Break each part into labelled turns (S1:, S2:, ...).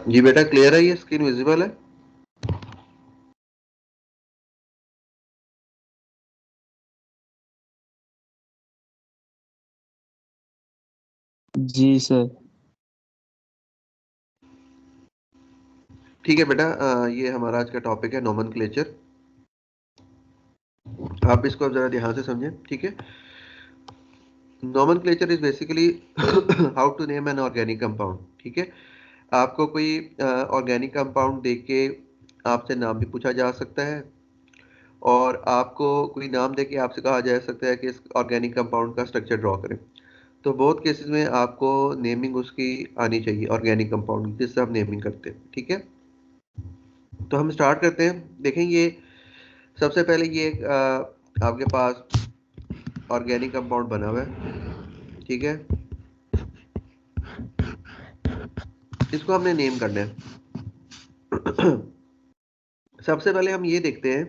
S1: जी बेटा क्लियर है, ये स्क्रीन विजिबल है?
S2: जी सर।
S1: ठीक है बेटा, ये हमारा आज का टॉपिक है नोमेनक्लेचर। आप इसको अब जरा ध्यान से समझें, ठीक है। Nomenclature is basically how to name an organic compound, ठीक है। आपको कोई ऑर्गेनिक कंपाउंड देख के आपसे नाम भी पूछा जा सकता है, और आपको कोई नाम दे के आपसे कहा जा सकता है कि इस ऑर्गेनिक कंपाउंड का स्ट्रक्चर ड्रॉ करें। तो बहुत केसेस में आपको नेमिंग उसकी आनी चाहिए, ऑर्गेनिक कंपाउंड जिससे हम नेमिंग करते हैं, ठीक है। तो हम स्टार्ट करते हैं। देखें, ये सबसे पहले ये आपके पास ऑर्गेनिक कंपाउंड बना हुआ है, ठीक है। इसको हमने नेम करना है। सबसे पहले हम ये देखते हैं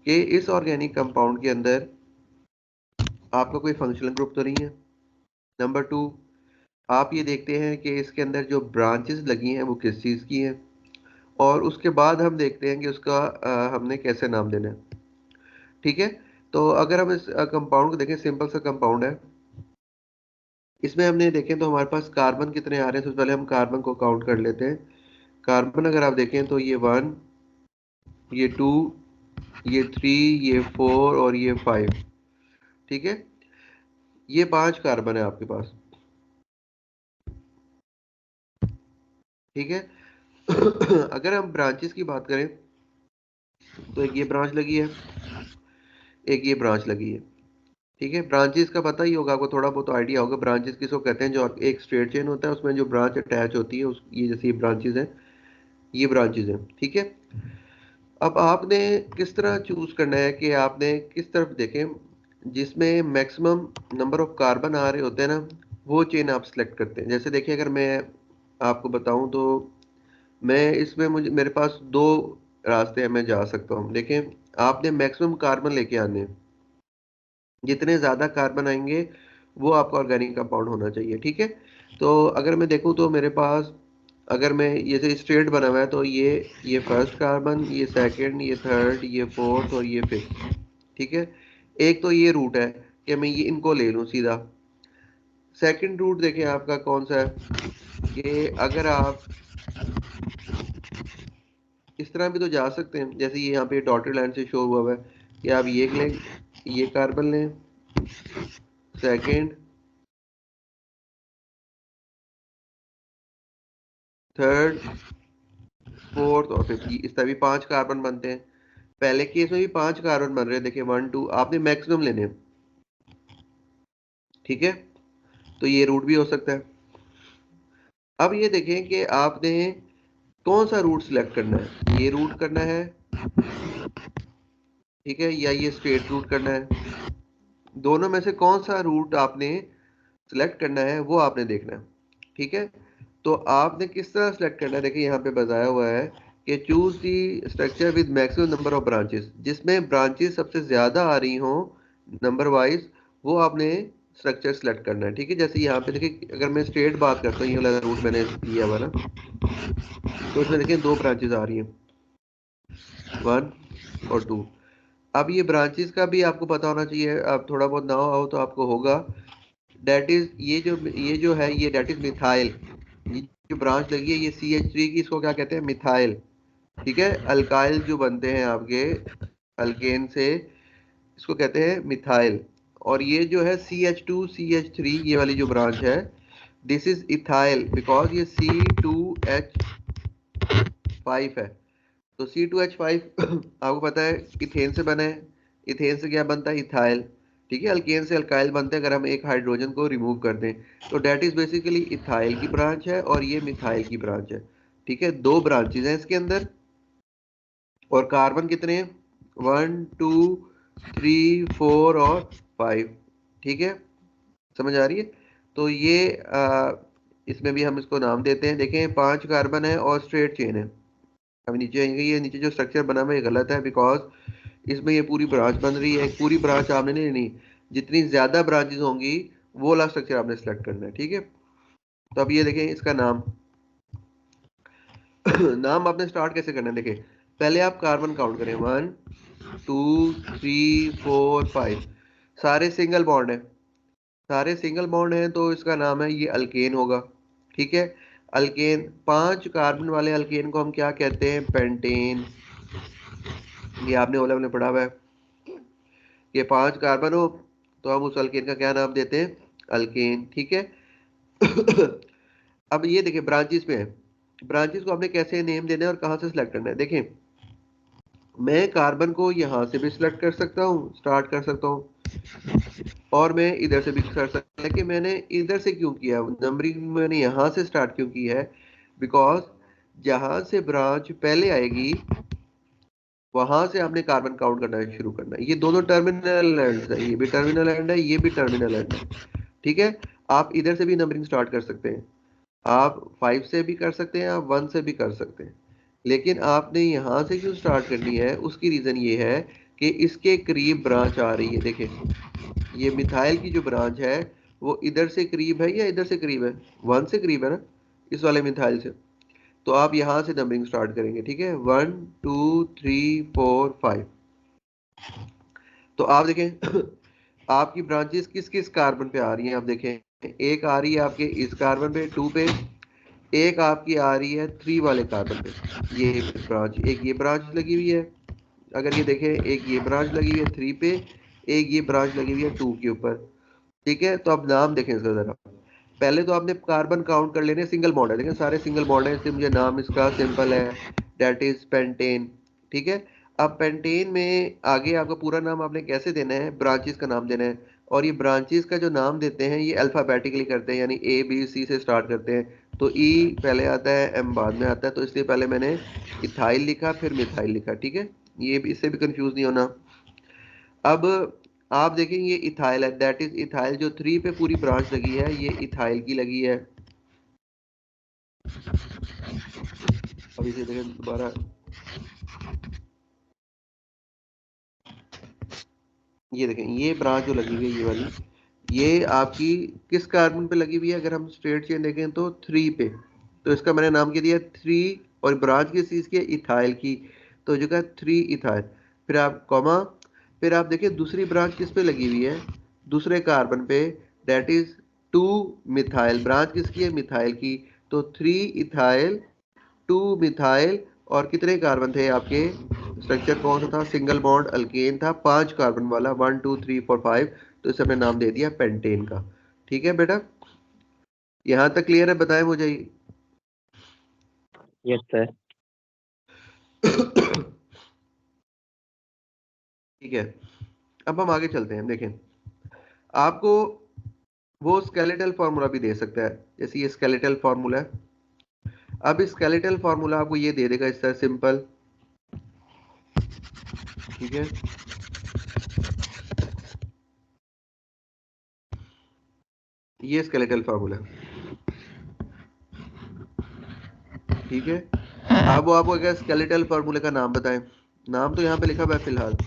S1: कि इस ऑर्गेनिक कंपाउंड के अंदर आपका कोई फंक्शनल ग्रुप तो नहीं है। नंबर टू, आप ये देखते हैं कि इसके अंदर जो ब्रांचेस लगी हैं वो किस चीज़ की हैं। और उसके बाद हम देखते हैं कि उसका हमने कैसे नाम देना है, ठीक है। तो अगर हम इस कंपाउंड को देखें, सिंपल सा कंपाउंड है। इसमें हमने देखें तो हमारे पास कार्बन कितने आ रहे हैं। सबसे पहले हम कार्बन को काउंट कर लेते हैं। कार्बन अगर आप देखें तो ये 1, ये 2, ये 3, ये 4 और ये 5, ठीक है। ये 5 कार्बन है आपके पास, ठीक है। अगर हम ब्रांचेस की बात करें तो एक ये ब्रांच लगी है, एक ये ब्रांच लगी है, ठीक है। ब्रांचेस का पता ही होगा आपको, थोड़ा बहुत आइडिया होगा। ब्रांचेस किसको कहते हैं? जो एक स्ट्रेट चेन होता है उसमें जो ब्रांच अटैच होती है उस, ये जैसे ये ब्रांचेस हैं, ये ब्रांचेस हैं, ठीक है। अब आपने किस तरह चूज करना है कि आपने किस तरफ देखें, जिसमें मैक्सिमम नंबर ऑफ कार्बन आ रहे होते हैं ना, वो चेन आप सेलेक्ट करते हैं। जैसे देखिए, अगर मैं आपको बताऊं तो मैं इसमें, मुझे मेरे पास दो रास्ते हैं, मैं जा सकता हूँ। देखें, आपने मैक्सिमम कार्बन लेके आने हैं। जितने ज़्यादा कार्बन आएंगे वो आपका ऑर्गेनिक कंपाउंड होना चाहिए, ठीक है। तो अगर मैं देखूँ तो मेरे पास, अगर मैं ये से स्ट्रेट बना हुआ है तो ये फर्स्ट कार्बन, ये सेकंड, ये थर्ड, ये फोर्थ और ये फिफ्थ, ठीक है। एक तो ये रूट है कि मैं ये इनको ले लूँ सीधा। सेकंड रूट देखें आपका कौन सा है, कि अगर आप इस तरह भी तो जा सकते हैं, जैसे ये यहाँ पे डॉटेड लाइन से शो हुआ है कि आप ये लें, ये कार्बन लें, सेकंड, थर्ड, फोर्थ और फिफ्थ, इस तरह भी 5 कार्बन बनते हैं। पहले केस में भी 5 कार्बन बन रहे हैं, देखिए 1 2, आपने मैक्सिमम लेने हैं, ठीक है। तो ये रूट भी हो सकता है। अब ये देखें कि आपने कौन सा रूट सिलेक्ट करना है, ये रूट करना है, ठीक है, या ये स्ट्रेट रूट करना है। दोनों में से कौन सा रूट आपने सिलेक्ट करना है वो आपने देखना है, ठीक है। तो आपने किस तरह सेलेक्ट करना है, देखिए यहाँ पे बताया हुआ है कि choose the structure with maximum number of branches, जिसमें ब्रांचेस सबसे ज्यादा आ रही हो नंबर वाइज, वो आपने स्ट्रक्चर सेलेक्ट करना है, ठीक है। जैसे यहाँ पे देखिए, अगर मैं स्ट्रेट बात करता हूँ, ये वाला रूट मैंने लिया हुआ ना, तो इसमें देखिए 2 ब्रांचेस आ रही हैं, 1 और 2। अब ये ब्रांचेस का भी आपको पता होना चाहिए, अब थोड़ा बहुत ना हो तो आपको होगा। डेट इज, ये जो है ये डेट इज मिथाइल। ये जो ब्रांच लगी है ये CH3 की, इसको क्या कहते हैं? मिथाइल, ठीक है। अल्काइल जो बनते हैं आपके अल्केन से, इसको कहते हैं मिथाइल। और ये जो है CH2CH3, ये वाली जो ब्रांच है, दिस इज इथाइल, बिकॉज ये C2H5 है। तो C2H5 आपको पता है इथेन से बना है। इथेन से क्या बनता है? इथाइल, ठीक है। अल्केन से अल्काइल बनते हैं अगर हम एक हाइड्रोजन को रिमूव कर दें। तो डेट इज बेसिकली इथाइल की ब्रांच है और ये मिथाइल की ब्रांच है, ठीक है। 2 ब्रांचेज हैं इसके अंदर, और कार्बन कितने हैं? 1 2 3 4 और 5, ठीक है। समझ आ रही है? तो ये इसमें भी हम इसको नाम देते हैं। देखें, 5 कार्बन है और स्ट्रेट चेन है। अब नीचे आएंगे, ये नीचे जो स्ट्रक्चर बना हुआ है ये गलत है, बिकॉज इसमें ये पूरी ब्रांच बन रही है। एक पूरी ब्रांच आपने नहीं लेनी, जितनी ज्यादा ब्रांचेस होंगी वो वाला स्ट्रक्चर आपने सेलेक्ट करना है, ठीक है। तो अब ये देखें इसका नाम, नाम आपने स्टार्ट कैसे करना है, देखिए पहले आप कार्बन काउंट करें, 1 2 3 4 5, सारे सिंगल बॉन्ड है, सारे सिंगल बॉन्ड हैं तो इसका नाम है ये अल्केन होगा। ठीक है, अल्केन, 5 कार्बन वाले अल्केन को हम क्या कहते हैं, पेंटेन। ये आपने ओले में पढ़ा हुआ है, ये 5 कार्बन हो तो हम उस अल्केन का क्या नाम देते हैं, अल्केन। ठीक है। अब ये देखिए ब्रांचेस में है, ब्रांचेस को हमने कैसे नेम देना है और कहाँ से सिलेक्ट करना है। देखिए मैं कार्बन को यहाँ से भी सिलेक्ट कर सकता हूँ, स्टार्ट कर सकता हूँ, और मैं इधर से भी कर सकता हूँ। लेकिन मैंने इधर से क्यों किया, नंबरिंग मैंने यहाँ से स्टार्ट क्यों की है, बिकॉज जहाँ से ब्रांच पहले आएगी वहां से आपने कार्बन काउंट करना शुरू करना है। ये दोनों टर्मिनल एंड है, ये भी टर्मिनल एंड है, ये भी टर्मिनल एंड है। ठीक है, आप इधर से भी नंबरिंग स्टार्ट कर सकते हैं, आप 5 से भी कर सकते हैं, आप 1 से भी कर सकते हैं, लेकिन आपने यहाँ से क्यों स्टार्ट करनी है, उसकी रीज़न ये है कि इसके करीब ब्रांच आ रही है। देखिए ये मिथाइल की जो ब्रांच है वो इधर से करीब है या इधर से करीब है, 1 से करीब है ना, इस वाले मिथाइल से। तो आप यहाँ से नंबरिंग स्टार्ट करेंगे। ठीक है, 1 2 3 4 5। तो आप देखें आपकी ब्रांचेस किस किस कार्बन पे आ रही हैं, आप देखें एक आ रही है आपके इस कार्बन पे 2 पे, एक आपकी आ रही है 3 वाले कार्बन पे। ये ब्रांच, एक ये ब्रांच लगी हुई है, अगर ये देखें एक ये ब्रांच लगी हुई है 3 पे, एक ये ब्रांच लगी हुई है 2 के ऊपर। ठीक है, तो अब नाम देखें इसका जरा, पहले तो आपने कार्बन काउंट कर लेने, सिंगल बॉन्ड है, देखें सारे सिंगल बॉन्ड है, इसलिए मुझे नाम इसका सिंपल है, डेट इज पेंटेन। ठीक है, अब पेंटेन में आगे आपका पूरा नाम आपने कैसे देना है, ब्रांचेस का नाम देना है, और ये ब्रांचेस का जो नाम देते हैं ये अल्फाबेटिकली करते हैं, यानी ए बी सी से स्टार्ट करते हैं। तो ई पहले आता है, एम बाद में आता है, तो इसलिए पहले मैंने इथाइल लिखा फिर मिथाइल लिखा। ठीक है, ये भी, इससे भी कंफ्यूज नहीं होना। अब आप देखेंगे ये इथाइल है, दैट इज इथाइल, जो 3 पे पूरी ब्रांच लगी है ये इथाइल की लगी है। अब इसे देखें दोबारा, ये देखें ये ब्रांच जो लगी हुई है ये वाली, ये आपकी किस कार्बन पे लगी हुई है, अगर हम स्ट्रेट चेन देखें तो 3 पे, तो इसका मैंने नाम क्या दिया 3, और ब्रांच किस चीज़ की है, इथाइल की, तो जो का 3 इथाइल, फिर आप कॉमा, फिर आप देखिए दूसरी ब्रांच किस पे लगी हुई है, दूसरे कार्बन पे, दैट इज 2 मिथाइल, ब्रांच किसकी है, मिथाइल की, तो 3 इथाइल 2 मिथाइल, और कितने कार्बन थे आपके, स्ट्रक्चर कौन सा था, सिंगल बॉन्ड अल्केन था, 5 कार्बन वाला, 1 2 3 4 5, तो इसे हमने नाम दे दिया पेंटेन का। ठीक है बेटा, यहाँ तक क्लियर है, बताएं मुझे।
S2: Yes sir.
S1: ठीक है, अब हम आगे चलते हैं। देखें आपको वो स्केलेटल फार्मूला भी दे सकता है, जैसे ये स्केलेटल फार्मूला है। अब इस स्केलेटल फार्मूला आपको ये दे देगा इस तरह सिंपल। ठीक है, ये स्केलेटल फार्मूला। ठीक है, अब वो आपको क्या स्केलेटल फार्मूले का नाम बताएं, नाम तो यहाँ पे लिखा हुआ है फिलहाल,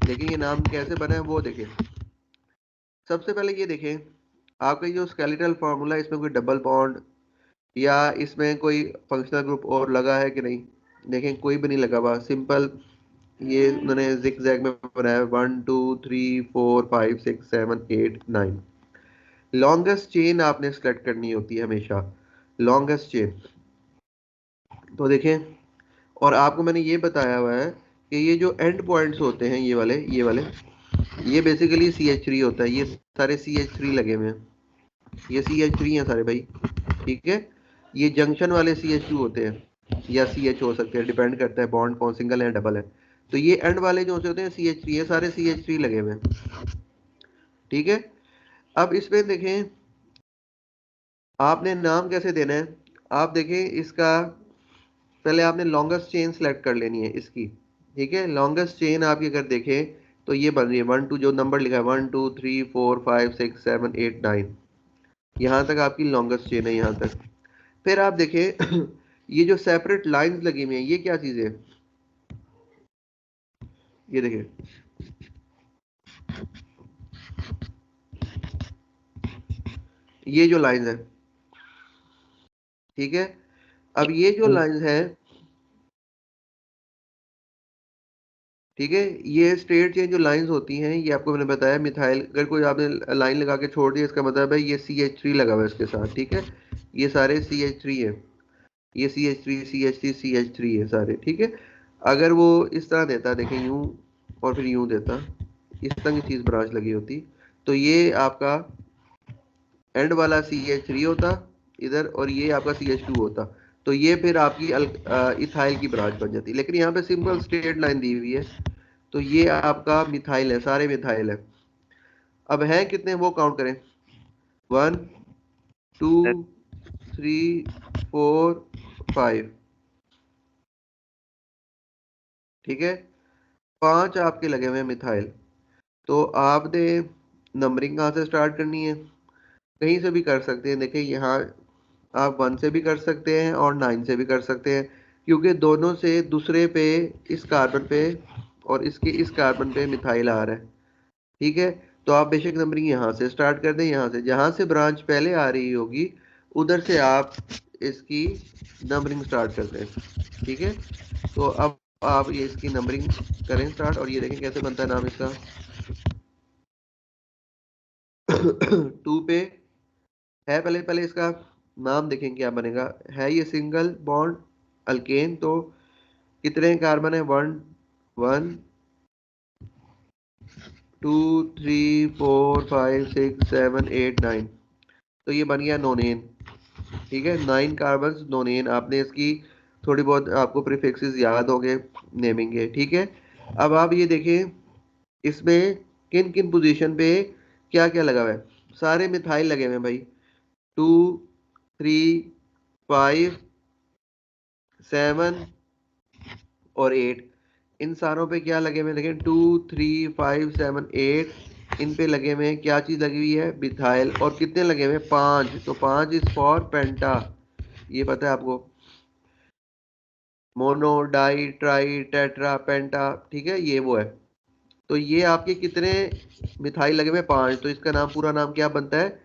S1: लेकिन ये नाम कैसे बना है वो देखें। सबसे पहले ये देखें आपका जो स्केलेटल फार्मूला, इसमें कोई डबल बॉन्ड या इसमें कोई फंक्शनल ग्रुप और लगा है कि नहीं, देखें कोई भी नहीं लगा हुआ, सिंपल ये उन्होंने जिग जैग में बनाया, 1 2 3 4 5 6 7 8 9। लॉन्गेस्ट चेन आपने सेलेक्ट करनी होती है हमेशा, लॉन्गेस्ट चेन। तो देखें, और आपको मैंने ये बताया हुआ है कि ये जो एंड पॉइंट्स होते हैं ये वाले ये बेसिकली CH3 होता है, ये सारे CH3 लगे हुए हैं, ये CH3 हैं सारे भाई। ठीक है, ये जंक्शन वाले CH2 होते हैं या CH हो सकते हैं, डिपेंड करता है बॉन्ड कौन सिंगल है डबल है। तो ये एंड वाले जो होते हैं CH3, ये सारे CH3 लगे हुए हैं। ठीक है, अब इसमें देखें आपने नाम कैसे देना है, आप देखें इसका पहले आपने लॉन्गेस्ट चेन सेलेक्ट कर लेनी है इसकी। ठीक है, लॉन्गेस्ट चेन आपकी अगर देखें तो ये बन रही है 1 2, जो नंबर लिखा है 1 2 3 4 5 6 7 8 9, यहाँ तक आपकी लॉन्गेस्ट चेन है यहाँ तक। फिर आप देखें ये जो सेपरेट लाइंस लगी हुई हैं ये क्या चीज़ है, ये देखें ये जो लाइंस है। ठीक है, अब ये जो लाइन है, ठीक है, ये स्ट्रेट चेन जो लाइंस होती हैं, ये आपको मैंने बताया मिथाइल, अगर कोई आपने लाइन लगा के छोड़ दिया इसका मतलब है ये CH3 लगा हुआ है इसके साथ, ठीक है, ये सारे CH3 है, ये CH3 CH3 CH3 है सारे, ठीक है। अगर वो इस तरह देता, देखें यूं और फिर यूं देता, इस तरह की चीज ब्रांच लगी होती, तो ये आपका एंड वाला CH3 होता इधर, और ये आपका CH2 होता, तो ये फिर आपकी इथाइल की ब्रांच बन जाती। लेकिन यहाँ पे सिंपल स्ट्रेट लाइन दी हुई है, तो ये आपका मिथाइल है, सारे मिथाइल है। अब है कितने वो काउंट करें, 1 2 3 4 5, ठीक है, 5 आपके लगे हुए हैं मिथाइल। तो आपने नंबरिंग कहाँ से स्टार्ट करनी है, कहीं से भी कर सकते हैं। देखिए यहाँ आप 1 से भी कर सकते हैं और 9 से भी कर सकते हैं, क्योंकि दोनों से दूसरे पे, इस कार्बन पे और इसके इस कार्बन पे मिथाइल आ रहा है, ठीक है। तो आप बेशक नंबरिंग यहाँ से स्टार्ट कर दें, यहाँ से जहाँ से ब्रांच पहले आ रही होगी उधर से आप इसकी नंबरिंग स्टार्ट कर दें, ठीक है। तो अब आप ये इसकी नंबरिंग करें स्टार्ट, और ये देखें कैसे बनता है नाम इसका। 2 पे है, पहले पहले इसका नाम देखें क्या बनेगा। है ये सिंगल बॉन्ड अल्केन, तो कितने कार्बन है, 1 1 2 3 4 5 6 7 8 9, तो ये बन गया नोनेन, ठीक है, 9 कार्बन नोनेन। आपने इसकी थोड़ी बहुत आपको प्रीफिक्सेस याद होंगे नेमिंग के, ठीक है। अब आप ये देखें इसमें किन किन पोजीशन पे क्या क्या लगा हुआ है, सारे मिथाइल लगे हुए हैं भाई, 2 3 5 7 और 8, इन सारों पे क्या लगे हुए हैं, देखें 2 3 5 7 8, इन पे लगे हुए हैं, क्या चीज लगी हुई है, मिथाइल। और कितने लगे हुए हैं, 5, तो 5 इज फॉर पेंटा, ये पता है आपको, मोनो डाई ट्राई टेट्रा पेंटा, ठीक है, ये वो है। तो ये आपके कितने मिथाइल लगे हुए हैं, 5, तो इसका नाम, पूरा नाम क्या बनता है।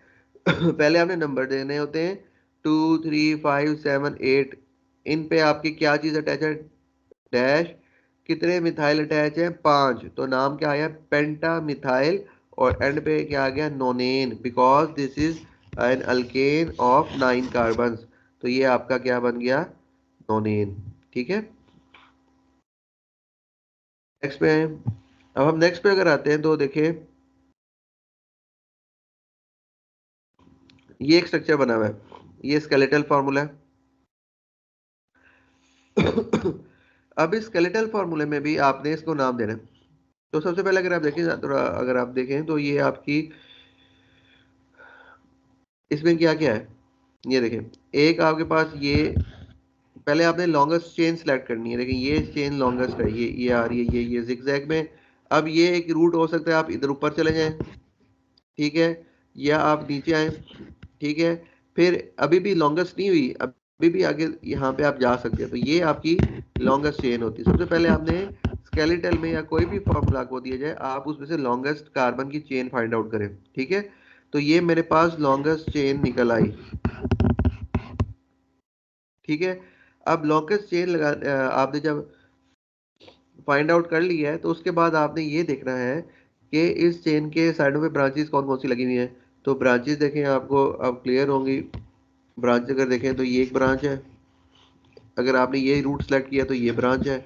S1: पहले आपने नंबर देने होते हैं, 2 3 5 7 8, इन पे आपकी क्या चीज अटैच है, डैश, कितने मिथाइल अटैच है, 5, तो नाम क्या आया, पेंटा मिथाइल। और एंड पे क्या आ गया, नोनेन, because this is an alkane of 9 carbons, तो ये आपका क्या बन गया, नोनेन, ठीक है। नेक्स्ट पे, अब हम नेक्स्ट पे अगर आते हैं तो देखिए ये एक स्ट्रक्चर बना हुआ है, ये स्केलेटल फार्मूला है। अब इस स्केलेटल फार्मूले में भी आपने इसको नाम देना है। तो सबसे पहले अगर आप देखें, थोड़ा अगर आप देखें तो ये आपकी, इसमें क्या क्या है, ये देखें, एक आपके पास ये, पहले आपने लॉन्गेस्ट चेन सेलेक्ट करनी है, देखिए ये चेन लॉन्गेस्ट है, ये आ रही है, ये जिगजैग में। अब ये एक रूट हो सकता है, आप इधर ऊपर चले जाएं, ठीक है, या आप नीचे आए, ठीक है, फिर अभी भी लॉन्गेस्ट नहीं हुई, अभी भी आगे यहाँ पे आप जा सकते हैं, तो ये आपकी लॉन्गेस्ट चेन होती है। सबसे पहले आपने स्केलेटल में या कोई भी फॉर्मूला को दिया जाए, आप उसमें से लॉन्गेस्ट कार्बन की चेन फाइंड आउट करें, ठीक है। तो ये मेरे पास लॉन्गेस्ट चेन निकल आई, ठीक है। अब लॉन्गेस्ट चेन लगा, आपने जब फाइंड आउट कर लिया है, तो उसके बाद आपने ये देखना है कि इस चेन के साइडों पे ब्रांचेस कौन कौन सी लगी हुई हैं। तो ब्रांचेस देखें, आपको अब क्लियर होंगी। ब्रांच अगर देखें तो ये एक ब्रांच है, अगर आपने ये रूट सेलेक्ट किया तो ये ब्रांच है,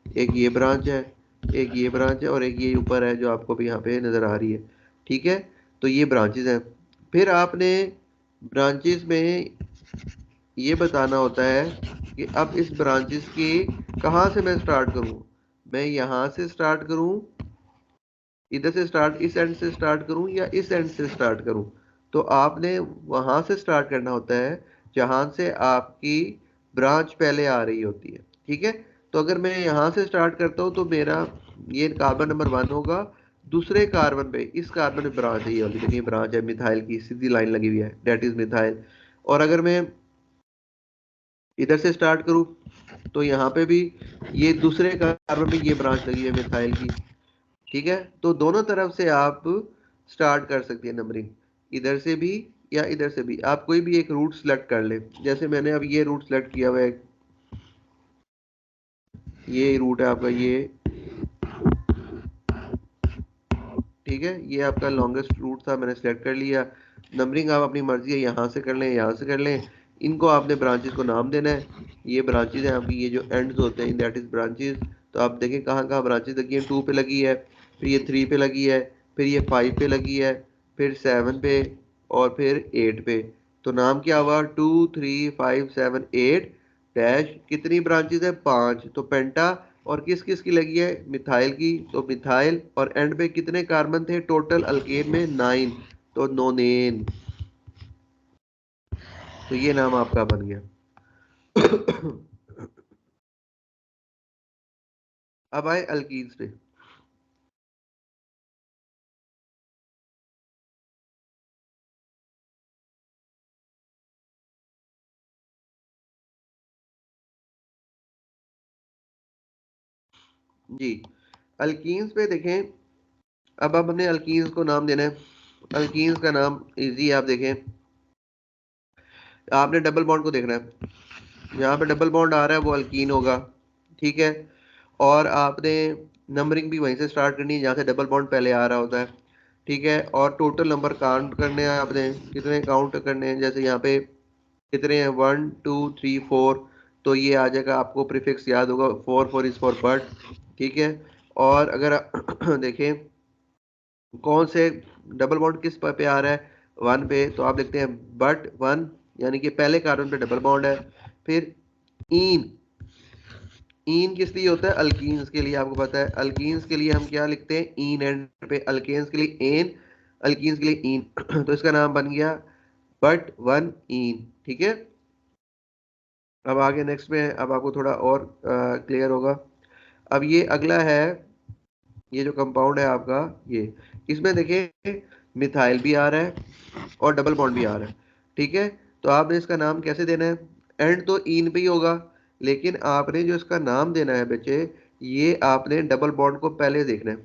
S1: एक ये ब्रांच है, एक ये ब्रांच है, और एक ये ऊपर है जो आपको भी यहाँ पे नज़र आ रही है, ठीक है। तो ये ब्रांचेस हैं। फिर आपने ब्रांचेस में ये बताना होता है कि अब इस ब्रांचेस की कहाँ से मैं स्टार्ट करूँ, मैं यहाँ से स्टार्ट करूँ, इधर से स्टार्ट, इस एंड से स्टार्ट करूं, या इस एंड से स्टार्ट करूं। तो आपने वहां से स्टार्ट करना होता है जहां से आपकी ब्रांच पहले आ रही होती है, ठीक है। तो अगर मैं यहाँ से स्टार्ट करता हूँ तो मेरा ये कार्बन नंबर 1 होगा, दूसरे कार्बन पे, इस कार्बन पे ब्रांच है, ये वाली देखिए ब्रांच है, मिथाइल की सीधी लाइन लगी हुई है, डेट इज मिथाइल। और अगर मैं इधर से स्टार्ट करूं तो यहाँ पे भी ये दूसरे कार्बन पे ये ब्रांच लगी है मिथाइल की, ठीक है। तो दोनों तरफ से आप स्टार्ट कर सकती है नंबरिंग, इधर से भी या इधर से भी, आप कोई भी एक रूट सेलेक्ट कर ले। जैसे मैंने अब ये रूट सेलेक्ट किया हुआ है, ये रूट है आपका ये, ठीक है, ये आपका लॉन्गेस्ट रूट था, मैंने सेलेक्ट कर लिया। नंबरिंग आप अपनी मर्जी है यहाँ से कर लें, यहाँ से कर लें। इनको आपने ब्रांचेस को नाम देना है। ये ब्रांचेस हैं आपकी, ये जो एंड्स होते हैं दैट इज ब्रांचेस। तो आप देखें कहाँ कहाँ ब्रांचेस लगी है। 2 पे लगी है, फिर ये 3 पे लगी है, फिर ये 5 पे लगी है, फिर 7 पे, और फिर 8 पे। तो नाम क्या हुआ, 2 3 5 7 8 डैश। कितनी ब्रांचेस है, 5। तो पेंटा। और किस किस की लगी है, मिथाइल की, तो मिथाइल। और एंड पे कितने कार्बन थे टोटल अल्केन में, 9। तो नोनेन। तो ये नाम आपका बन गया। अब आए अल्कीन्स पे। जी, अल्कीन्स पे देखें। अब हमने अल्कीन्स को नाम देना है। अल्कीन्स का नाम इजी है, आप देखें। आपने डबल बॉन्ड को देखना है, जहाँ पे डबल बॉन्ड आ रहा है वो अल्कीन होगा, ठीक है। और आपने नंबरिंग भी वहीं से स्टार्ट करनी है जहाँ से डबल बॉन्ड पहले आ रहा होता है, ठीक है। और टोटल नंबर काउंट करने हैं आपने, कितने काउंट करने हैं। जैसे यहाँ पे कितने हैं, 1 2 3 4। तो ये आ जाएगा, आपको प्रीफिक्स याद होगा, 4 इज फॉर बट, ठीक है। और अगर देखें कौन से डबल बॉन्ड किस पे आ रहा है, 1 पे, तो आप लिखते हैं बट 1, यानी कि पहले कार्बन पे डबल बॉन्ड है। फिर इन, इन किस लिए होता है, अल्कीन्स के लिए। आपको पता है अल्कीन्स के लिए हम क्या लिखते हैं, इन एंड पे। अल्केन्स के लिए एन, अल्कीन्स के लिए इन। तो इसका नाम बन गया बट 1 इन, ठीक है। अब आगे नेक्स्ट में, अब आपको थोड़ा और क्लियर होगा। अब ये अगला है, ये जो कंपाउंड है आपका ये, इसमें देखिए मिथाइल भी आ रहा है और डबल बॉन्ड भी आ रहा है, ठीक है। तो आपने इसका नाम कैसे देना है, एंड तो इन पे ही होगा, लेकिन आपने जो इसका नाम देना है बच्चे, ये आपने डबल बॉन्ड को पहले देखना है।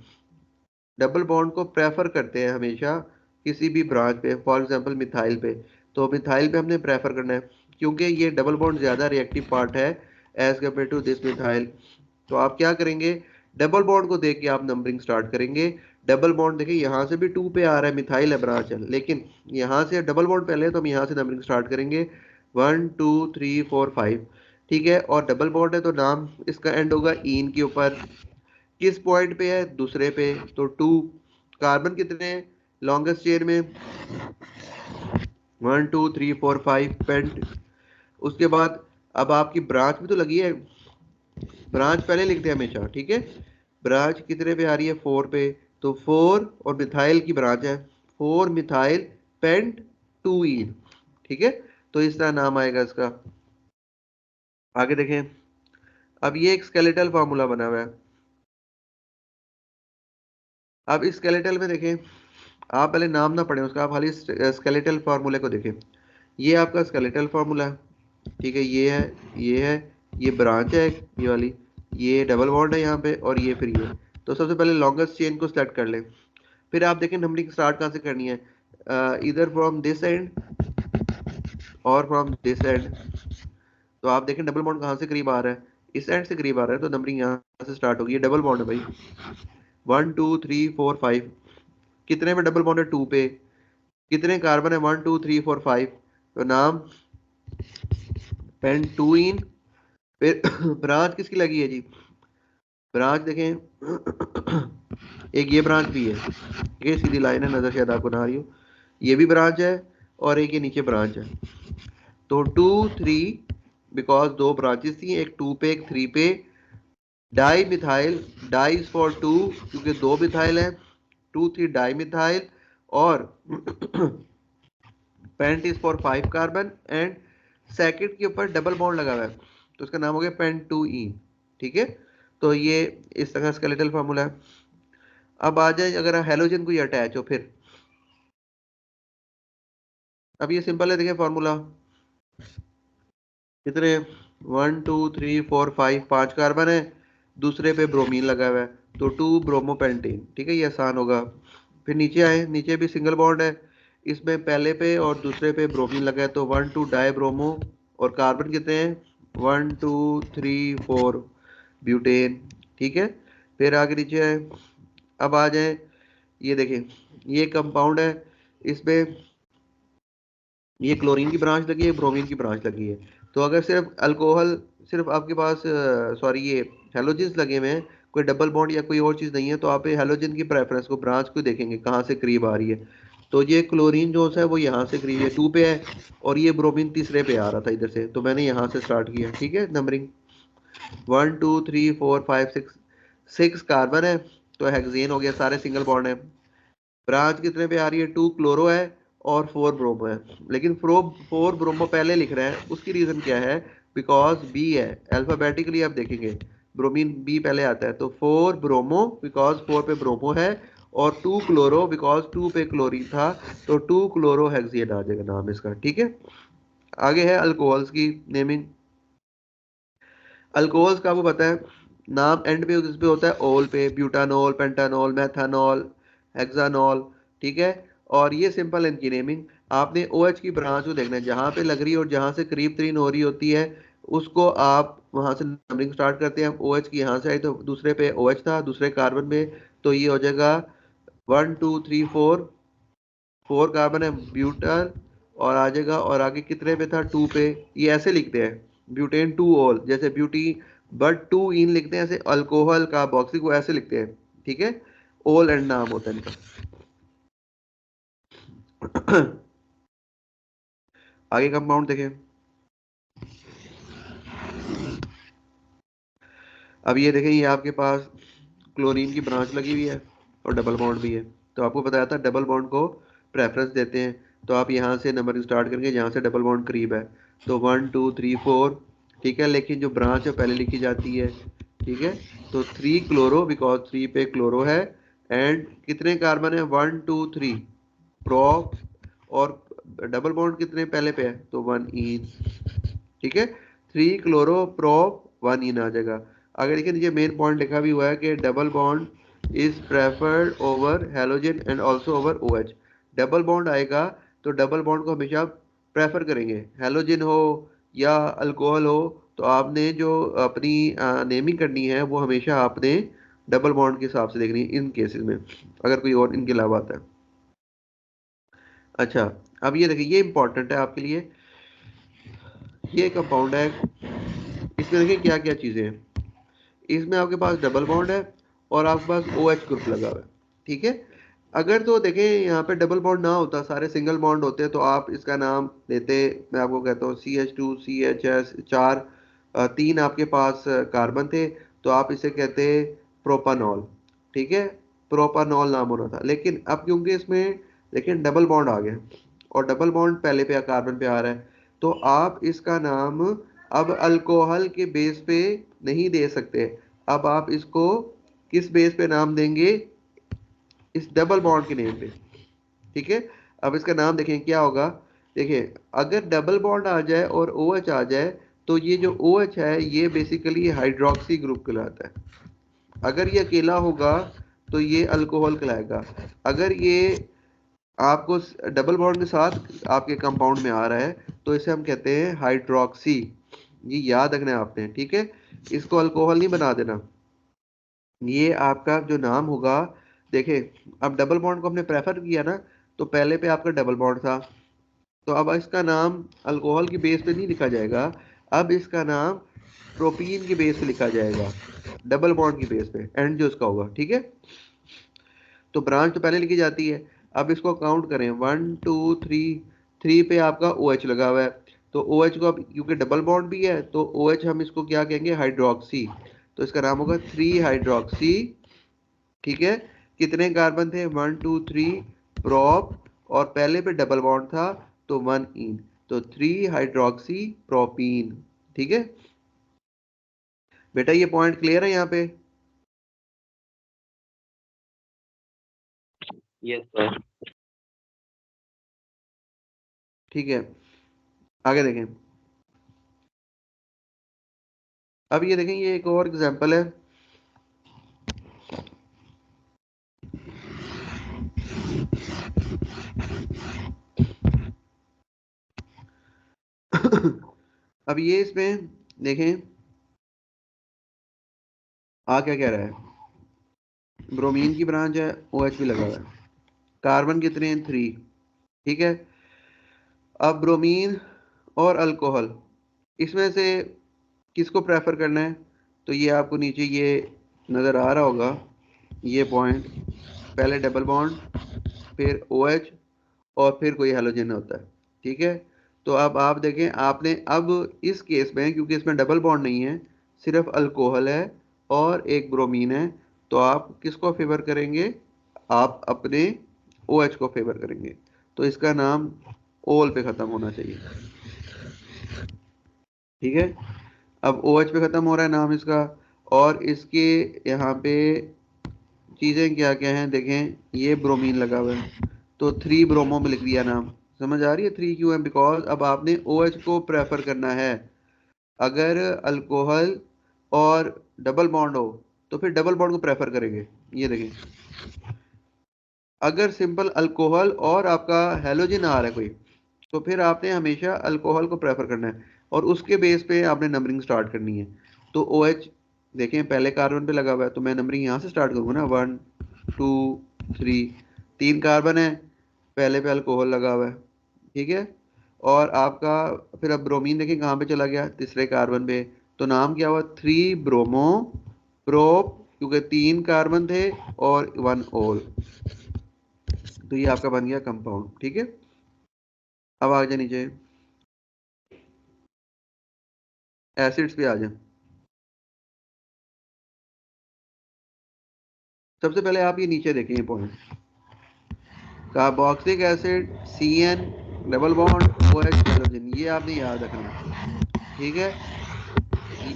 S1: डबल बॉन्ड को प्रेफर करते हैं हमेशा किसी भी ब्रांच पे, फॉर एग्जांपल मिथाइल पे। तो मिथाइल पे हमने प्रेफर करना है, क्योंकि ये डबल बॉन्ड ज़्यादा रिएक्टिव पार्ट है as compare to this methyl. तो आप क्या करेंगे, डबल बॉन्ड को देख के आप नंबरिंग स्टार्ट करेंगे। डबल बॉन्ड देखिए यहाँ से भी 2 पे आ रहा है, मिथाइल है ब्रांच है, लेकिन यहाँ से डबल बॉन्ड पहले है, तो हम यहाँ से नंबरिंग स्टार्ट करेंगे, 1 2 3 4 5, ठीक है। और डबल बॉन्ड है तो नाम इसका एंड होगा इन के ऊपर। किस पॉइंट पे है, दूसरे पे, तो 2। कार्बन कितने हैं लॉन्गेस्ट चेन में, 1 2 3 4 5 पेंट। उसके बाद अब आपकी ब्रांच भी तो लगी है, ब्रांच पहले लिखते हैं हमेशा, ठीक है। ब्रांच कितने पे आ रही है, 4 पे। तो 4 और मिथाइल की ब्रांच है, 4 मिथाइल पेंट 2 इन, ठीक है। तो इस तरह नाम आएगा इसका। आगे देखें, अब ये एक स्केलेटल फार्मूला बना हुआ है। अब इस स्केलेटल में देखें, आप पहले नाम ना पढ़ें उसका, आप खाली स्केलेटल फार्मूले को देखें। ये आपका स्केलेटल फार्मूला है, ठीक है। ये है, ये है, ये ब्रांच है ये वाली, ये डबल बॉन्ड है यहाँ पे, और ये फिर ये। तो सबसे पहले लॉन्गेस्ट चेन को सिलेक्ट कर लें। फिर आप देखें नंबरिंग स्टार्ट कहाँ से करनी है, इधर फ्रॉम दिस एंड और फ्रॉम दिस एंड। तो आप देखें डबल बॉन्ड कहाँ से करीब आ रहा है, इस एंड से करीब आ रहा है, तो नंबरिंग यहाँ से स्टार्ट होगी। ये डबल बॉन्ड है भाई, 1 2 3 4 5। कितने में डबल बॉन्ड है, 2 पे। कितने कार्बन है, 1 2 3 4 5। तो नाम पेन 2 इन। फिर ब्रांच किसकी लगी है जी, ब्रांच देखें, एक ये ब्रांच भी है, ये सीधी लाइन है, नजर शायद आपको ना आ रही हो। ये भी ब्रांच है, और एक ये नीचे ब्रांच है। तो 2 3, बिकॉज दो ब्रांचेस थी, एक 2 पे एक 3 पे। Di methyl, di is for 2, क्योंकि दो मिथाइल है, 2 3 डाई मिथाइल। और pent is for 5 carbon, and second के ऊपर डबल बॉन्ड लगा हुआ है, तो इसका नाम हो गया पेंट 2 इन, ठीक है। तो ये इस तरह स्केलेटल फार्मूला है। अब आ जाए अगर हेलोजन कोई अटैच हो फिर, अब ये सिंपल है, देखिए फार्मूला कितने, 1 2 3 4 5, 5 कार्बन है, दूसरे पे ब्रोमीन लगा हुआ है, तो 2 ब्रोमोपेंटीन, ठीक है, ये आसान होगा। फिर नीचे आए, नीचे भी सिंगल बॉन्ड है, इसमें पहले पे और दूसरे पे ब्रोमीन लगा है, तो 1 2 डाई ब्रोमो, और कार्बन कितने हैं 1 2 3 4 ब्यूटेन। ठीक है, फिर आगे नीचे है। अब आ जाए, ये देखें, ये कंपाउंड है, इसमें ये क्लोरीन की ब्रांच लगी है, ब्रोमीन की ब्रांच लगी है। तो अगर सिर्फ अल्कोहल, सिर्फ आपके पास सॉरी ये हेलोजेंस लगे हुए हैं, कोई डबल बॉन्ड या कोई और चीज़ नहीं है, तो आप हेलोजन की प्रेफरेंस को, ब्रांच को देखेंगे कहाँ से करीब आ रही है। तो ये क्लोरीन जो है वो यहाँ से करीब है 2 पे है, और ये ब्रोमीन तीसरे पे आ रहा था इधर से, तो मैंने यहाँ से स्टार्ट किया। ठीक है, नंबरिंग 1 2 3 4 5 6, 6 कार्बन है, तो हेक्सेन हो गया, सारे सिंगल बॉन्ड है। ब्रांच कितने पे आ रही है 2 क्लोरो है और 4 ब्रोमो है, लेकिन 4 ब्रोमो पहले लिख रहे हैं, उसकी रीजन क्या है, बिकॉज बी है, अल्फाबेटिकली आप देखेंगे ब्रोमीन बी पहले आता है, तो 4 ब्रोमो बिकॉज 4 पे ब्रोमो है, और 2 क्लोरो बिकॉज 2 पे क्लोरीन था, तो 2 क्लोरो हेक्सेन आ जाएगा नाम इसका। ठीक है, आगे है अल्कोहल्स की नेमिंग। अल्कोहल्स का आपको पता है नाम एंड पे उस पे होता है ओल पे, ब्यूटानॉल, पेंटानॉल, मेथानॉल, हेक्सानॉल। ठीक है, और ये सिंपल इनकी नेमिंग। आपने ओ OH की ब्रांच को देखना है, जहाँ पे लग रही है और जहाँ से करीब तरीन हो रही होती है, उसको आप वहाँ से नंबरिंग स्टार्ट करते हैं। ओ OH की यहाँ से आई तो दूसरे पे ओ OH था, दूसरे कार्बन में, तो ये हो जाएगा 1 2 3 4, 4 कार्बन है ब्यूटल, और आ जाएगा, और आगे कितने पे था 2 पे, ये ऐसे लिखते हैं ब्यूटेन 2 ऑल, जैसे ब्यूटी बट 2 इन लिखते हैं, ऐसे अल्कोहल का बॉक्सिक वो ऐसे लिखते हैं। ठीक है, ऑल एंड नाम होता है इनका। आगे कंपाउंड देखें। अब ये देखें, ये आपके पास क्लोरीन की ब्रांच लगी हुई है और डबल बॉन्ड भी है, तो आपको बताया था डबल बॉन्ड को प्रेफरेंस देते हैं, तो आप यहाँ से नंबरिंग स्टार्ट करेंगे जहाँ से डबल बॉन्ड करीब है, तो 1 2 3 4। ठीक है, लेकिन जो ब्रांच है पहले लिखी जाती है। ठीक है, तो 3 क्लोरो बिकॉज 3 पे क्लोरो है, एंड कितने कार्बन है 1 2 3 प्रो, और डबल बॉन्ड कितने पहले पे है, तो 1 इन। ठीक है, 3 क्लोरो प्रो 1 इन आ जाएगा। अगर देखिए नीचे मेन पॉइंट लिखा भी हुआ है कि double bond is preferred over halogen and also over O OH। Double bond आएगा तो डबल बॉन्ड को हमेशा प्रेफर करेंगे, हेलोजन हो या अल्कोहल हो, तो आपने जो अपनी नेमिंग करनी है वो हमेशा आपने डबल बॉन्ड के हिसाब से देखनी है इन केसेस में, अगर कोई और इनके अलावा आता है। अच्छा, अब ये देखिए, ये इंपॉर्टेंट है आपके लिए, ये कंपाउंड है, इसमें देखिए क्या क्या चीज़ें हैं। इसमें आपके पास डबल बॉन्ड है और आपके पास ओ OH ग्रुप लगा हुआ है। ठीक है, अगर तो देखें यहाँ पे डबल बॉन्ड ना होता, सारे सिंगल बॉन्ड होते, तो आप इसका नाम देते, मैं आपको कहता हूँ CH2 CHS 4, 3 आपके पास कार्बन थे, तो आप इसे कहते प्रोपानॉल। ठीक है, प्रोपानॉल नाम होना था, लेकिन अब क्योंकि इसमें लेकिन डबल बॉन्ड आ गया और डबल बॉन्ड पहले पे कार्बन पे आ रहा है, तो आप इसका नाम अब अल्कोहल के बेस पे नहीं दे सकते। अब आप इसको किस बेस पे नाम देंगे, इस डबल बॉन्ड के नेम पे। ठीक है, अब इसका नाम देखें क्या होगा। देखिए, अगर डबल बॉन्ड आ जाए और ओ OH आ जाए, तो ये जो ओ OH है ये बेसिकली हाइड्रोक्सी ग्रुप कहलाता है। अगर ये अकेला होगा तो ये अल्कोहल कहलाएगा। अगर ये आपको डबल बॉन्ड के साथ आपके कंपाउंड में आ रहा है, तो इसे हम कहते हैं हाइड्रोक्सी। ये याद रखना है आपने। ठीक है, इसको अल्कोहल नहीं बना देना। ये आपका जो नाम होगा, देखें, अब डबल बॉन्ड को हमने प्रेफर किया ना, तो पहले पे आपका डबल बॉन्ड था, तो अब इसका नाम अल्कोहल की बेस पे नहीं लिखा जाएगा, अब इसका नाम प्रोपीन की बेस पे लिखा जाएगा, डबल बॉन्ड की बेस पे एंड जो इसका होगा। ठीक है, तो ब्रांच तो पहले लिखी जाती है। अब इसको काउंट करें 1 2 3, 3 पे आपका ओ OH लगा हुआ है, तो ओ OH को अब क्योंकि डबल बॉन्ड भी है, तो ओ OH हम इसको क्या कहेंगे, हाइड्रोक्सी, तो इसका नाम होगा 3 हाइड्रोक्सी। ठीक है, कितने कार्बन थे 1 2 3 प्रोप, और पहले पे डबल बॉन्ड था, तो 1 इन, तो 3 हाइड्रोक्सी प्रोपीन। ठीक है बेटा, ये पॉइंट क्लियर है यहाँ पे।
S2: Yes sir.
S1: ठीक है, आगे देखें। अब ये देखें, ये एक और एग्जांपल है। अब ये इसमें देखें क्या कह रहा है, ब्रोमीन की ब्रांच है, OH भी लगा हुआ है, कार्बन कितने हैं 3, ठीक है। अब ब्रोमीन और अल्कोहल, इसमें से किसको प्रेफर करना है? तो ये आपको नीचे ये नज़र आ रहा होगा, ये पॉइंट, पहले डबल बॉन्ड, फिर OH, और फिर कोई हेलोजन होता है, ठीक है। तो अब आप देखें, आपने अब इस केस में, क्योंकि इसमें डबल बॉन्ड नहीं है, सिर्फ अल्कोहल है और एक ब्रोमीन है, तो आप किसको फेवर करेंगे? आप अपने OH को फेवर करेंगे। तो इसका नाम ओल पे ख़त्म होना चाहिए, ठीक है। अब OH पे ख़त्म हो रहा है नाम इसका, और इसके यहाँ पे चीज़ें क्या क्या हैं देखें, ये ब्रोमीन लगा हुआ है, तो 3 ब्रोमो में लिख दिया नाम। समझ आ रही है 3 क्यों है? बिकॉज अब आपने OH को प्रेफर करना है। अगर अल्कोहल और डबल बॉन्ड हो तो फिर डबल बॉन्ड को प्रेफर करेंगे, ये देखें। अगर सिंपल अल्कोहल और आपका हेलोजन आ रहा है कोई, तो फिर आपने हमेशा अल्कोहल को प्रेफर करना है, और उसके बेस पे आपने नंबरिंग स्टार्ट करनी है। तो OH देखें पहले कार्बन पे लगा हुआ है, तो मैं नंबरिंग यहाँ से स्टार्ट करूँगा ना, 1 2 3, 3 कार्बन है, पहले पे अल्कोहल लगा हुआ है, ठीक है। और आपका फिर अब ब्रोमीन देखिए कहाँ पे चला गया, तीसरे कार्बन पे, तो नाम क्या हुआ, 3 ब्रोमो प्रोप, क्योंकि 3 कार्बन थे और 1 ओल, तो ये आपका बन गया कंपाउंड, ठीक है। अब आ जाए नीचे, एसिड्स पे आ जाए। सबसे पहले आप ये नीचे देखें, ये point, carboxylic acid, CN, double bond, OH, halogen, ये आपने याद रखना है, ठीक है।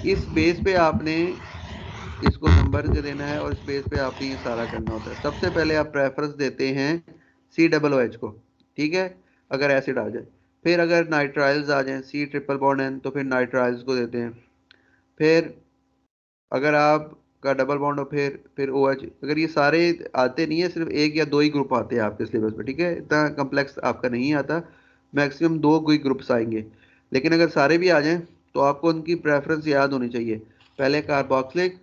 S1: इस बेस पे आपने इसको नंबर दे देना है, और इस बेस पे आपने ये सारा करना होता है। सबसे पहले आप प्रेफरेंस देते हैं COOH को, ठीक है, अगर एसिड आ जाए। फिर अगर नाइट्राइल्स आ जाएं, C ट्रिपल बॉन्ड N, तो फिर नाइट्राइल्स को देते हैं। फिर अगर आपका डबल बॉन्ड हो, फिर OH। अगर ये सारे आते नहीं है, सिर्फ एक या दो ही ग्रुप आते हैं आपके सिलेबस में, ठीक है, इतना कम्प्लेक्स आपका नहीं आता, मैक्सिमम 2 कोई ग्रुप्स आएंगे। लेकिन अगर सारे भी आ जाएं तो आपको उनकी प्रेफरेंस याद होनी चाहिए, पहले कार्बोक्सिलिक,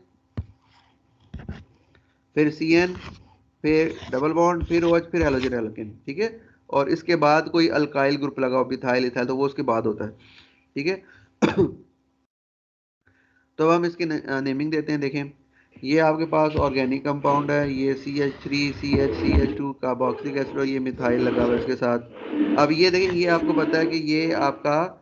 S1: फिर CN, फिर डबल बॉन्ड, फिर OH, फिर हेलोजन एल्केन, ठीक है। और इसके बाद कोई अल्काइल ग्रुप लगाओ, मिथाइल इथाइल, तो वो उसके बाद होता है, ठीक है। तो हम इसकी नेमिंग देते हैं, देखें, ये आपके पास ऑर्गेनिक कंपाउंड है, ये CH3 CH2 कार्बोक्सिलिक एसिड, और ये मिथाइल लगा हुआ है इसके साथ। अब ये देखें, ये आपको पता है कि ये आपका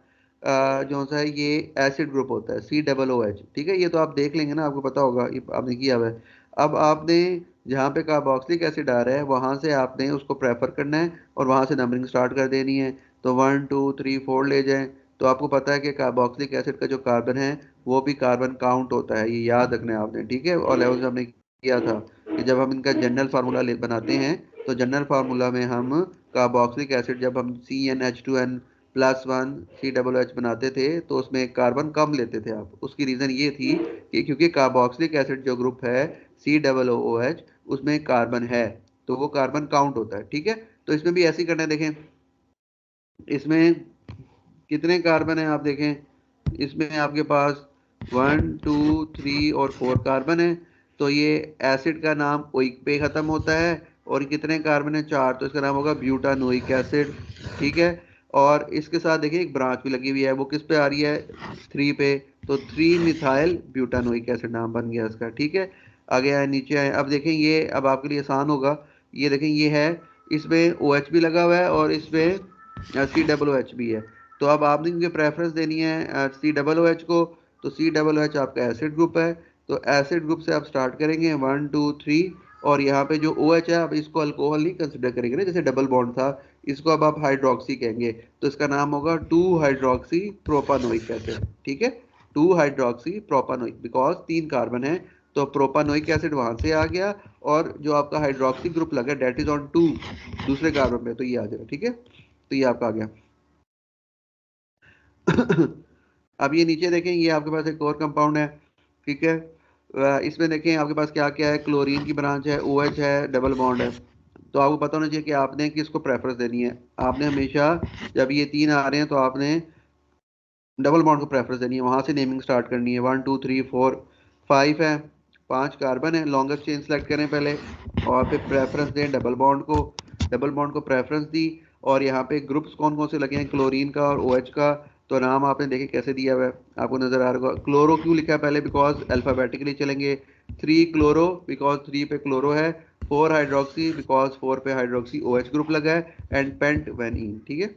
S1: जो सा है ये एसिड ग्रुप होता है, COOH, ठीक है। ये तो आप देख लेंगे ना, आपको पता होगा, ये आपने किया हुआ है। अब आपने जहाँ पे कार्बोक्सिलिक एसिड आ रहा है वहाँ से आपने उसको प्रेफर करना है, और वहाँ से नंबरिंग स्टार्ट कर देनी है। तो 1 2 3 4 ले जाएं, तो आपको पता है कि कार्बोक्सिलिक एसिड का जो कार्बन है वो भी कार्बन काउंट होता है, ये याद रखना है आपने, ठीक है। और लेवल हमने किया था कि जब हम इनका जनरल फार्मूला बनाते हैं, तो जनरल फार्मूला में हम कार्बोक्सिलिक एसिड, जब हम CnH2n प्लस 1 COOH बनाते थे, तो उसमें कार्बन कम लेते थे आप। उसकी रीज़न ये थी कि क्योंकि कार्बोक्सिलिक एसिड जो ग्रुप है COOH, उसमें कार्बन है, तो वो कार्बन काउंट होता है, ठीक है। तो इसमें भी ऐसे ही करना है, देखें इसमें कितने कार्बन है, आप देखें इसमें आपके पास 1 2 3 और 4 कार्बन है, तो ये एसिड का नाम ओइक पे ख़त्म होता है, और कितने कार्बन है 4, तो इसका नाम होगा ब्यूटानोइक एसिड, ठीक है। और इसके साथ देखिए एक ब्रांच भी लगी हुई है, वो किस पे आ रही है, 3 पे, तो 3 मिथाइल ब्यूटानोइक एसिड नाम बन गया इसका, ठीक है। आगे आए, नीचे आए, अब देखें ये अब आपके लिए आसान होगा, ये देखें ये है, इसमें OH भी लगा हुआ है और इसमें COOH भी है। तो अब आपने क्योंकि प्रेफरेंस देनी है COOH को, तो COOH आपका एसिड ग्रुप है, तो एसिड ग्रुप से आप स्टार्ट करेंगे 1 2 3, और यहाँ पे जो OH है, अब इसको अल्कोहल नहीं कंसिडर करेंगे ना, जैसे डबल बॉन्ड था, इसको अब आप हाइड्रोक्सी कहेंगे, तो इसका नाम होगा 2 हाइड्रोक्सी प्रोपानोइक एसिड, ठीक है। 2 हाइड्रोक्सी प्रोपानोइक, बिकॉज 3 कार्बन है, तो प्रोपानोइक एसिड वहां से आ गया, और जो आपका हाइड्रोक्सी ग्रुप लगा डेट इज ऑन 2 दूसरे कार्बन पे, तो ये आ जाएगा, ठीक है। तो ये आपका आ गया। अब ये नीचे देखें, ये आपके पास एक और कंपाउंड है, ठीक है। इसमें देखें आपके पास क्या क्या है, क्लोरीन की ब्रांच है, OH है, डबल बॉन्ड है। तो आपको पता होना चाहिए कि आपने किसको प्रेफरेंस देनी है। आपने हमेशा जब ये 3 आ रहे हैं तो आपने डबल बॉन्ड को प्रेफरेंस देनी है, वहां से नेमिंग स्टार्ट करनी है। 1 2 3 4 5 है, 5 कार्बन है, लॉन्गेस्ट चेन सेलेक्ट करें पहले और फिर प्रेफरेंस दें डबल बॉन्ड को। डबल बॉन्ड को प्रेफरेंस दी और यहाँ पे ग्रुप्स कौन कौन से लगे हैं, क्लोरीन का और OH का। तो नाम आपने देखे कैसे दिया हुआ है, आपको नजर आ रहा होगा। क्लोरो क्यों लिखा है पहले, बिकॉज अल्फाबेटिकली चलेंगे। 3 क्लोरो बिकॉज 3 पे क्लोरो है। 4 हाइड्रोक्सी बिकॉज 4 पे हाइड्रोक्सी OH ग्रुप लगा है। एंड पेंट वेनीन, ठीक है,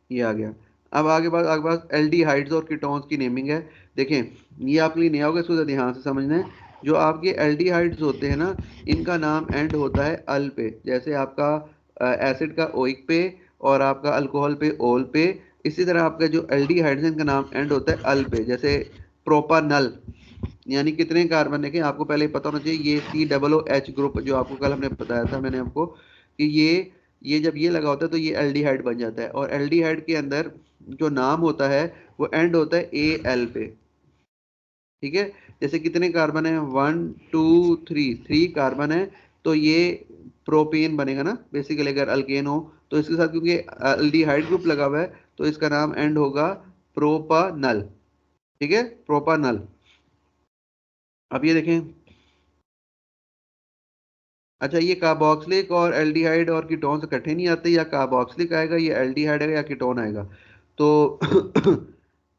S1: ये आ गया। अब आगे बात एल्डिहाइड्स और कीटोन्स की नेमिंग है। देखें ये आपके लिए नया होगा, इसको ध्यान से समझना है। जो आपके एल्डिहाइड्स होते हैं ना, इनका नाम एंड होता है अल पे, जैसे आपका एसिड का ओइक पे और आपका अल्कोहल पे ओल पे। इसी तरह आपका जो एल्डिहाइड्स है इनका नाम एंड होता है अल पे, जैसे प्रोपानल। यानी कितने कार्बन देखें, आपको पहले पता होना चाहिए, ये COOH ग्रुप जो आपको कल हमने बताया था मैंने आपको कि ये जब ये लगा होता है तो ये एल्डिहाइड बन जाता है। और एल्डिहाइड के अंदर जो नाम होता है वो एंड होता है AL पे, ठीक है। जैसे कितने कार्बन है, 1 2 3 कार्बन है, तो ये प्रोपेन बनेगा ना बेसिकली, अगर अल्केन हो तो इसके साथ क्योंकि एल्डिहाइड ग्रुप लगा हुआ है तो इसका नाम एंड होगा प्रोपानल, ठीक है, प्रोपानल। अब ये देखें, अच्छा ये कार्बोक्सिलिक और एल्डिहाइड और कीटोन इकट्ठे नहीं आते, या कार्बोक्सिलिक आएगा या एल्डिहाइड आएगा या कीटोन आएगा। तो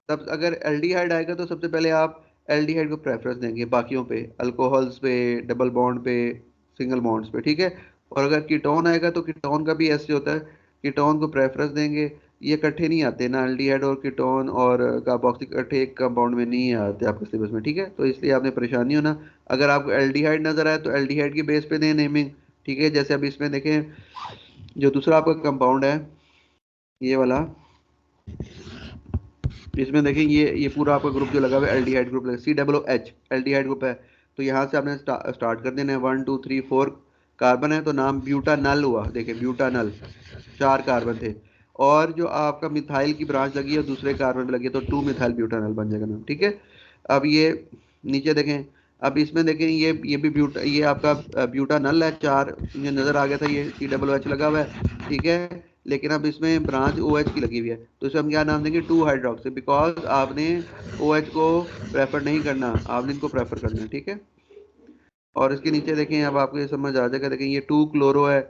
S1: तब अगर एल्डिहाइड आएगा तो सबसे पहले आप एल्डिहाइड को प्रेफरेंस देंगे बाकियों पे, अल्कोहल्स पे, डबल बॉन्ड पे, सिंगल बॉन्ड्स पे, ठीक है। और अगर कीटोन आएगा तो कीटोन का भी ऐसे होता है, कीटोन को प्रेफरेंस देंगे। ये इकट्ठे नहीं आते ना, एल्डिहाइड और कीटोन और कार्बोक्सिलिक इकट्ठे एक कंपाउंड में नहीं आते आपके सिलेबस में, ठीक है। तो इसलिए आपने परेशानी होना, अगर आपको एल्डिहाइड नजर आए तो एल्डिहाइड के बेस पे दें नेमिंग, ठीक है। जैसे अब इसमें देखें जो दूसरा आपका कंपाउंड है ये वाला, इसमें देखें ये पूरा आपका ग्रुप जो लगा हुआ है एल्डिहाइड ग्रुप लगा, COOH एल्डिहाइड ग्रुप है। तो यहाँ से आपने स्टार्ट कर देना है। 1 2 3 4 कार्बन है तो नाम ब्यूटानल हुआ, देखिए ब्यूटानल, 4 कार्बन थे। और जो आपका मिथाइल की ब्रांच लगी है दूसरे कार्बन पे लगी है तो 2 मिथाइल ब्यूटानल बन जाएगा नाम, ठीक है। अब ये नीचे देखें, अब इसमें देखें ये भी ये आपका ब्यूटानल है, 4 ये नजर आ गया था, ये COOH लगा हुआ है, ठीक है। लेकिन अब इसमें ब्रांच OH की लगी हुई है तो इसे हम क्या नाम देंगे, 2 हाइड्रोक्सी, बिकॉज आपने OH को प्रेफर नहीं करना, आपने इनको प्रेफर करना है, ठीक है। और इसके नीचे देखें, अब आपको ये समझ आ जाएगा, देखें ये 2 क्लोरो है,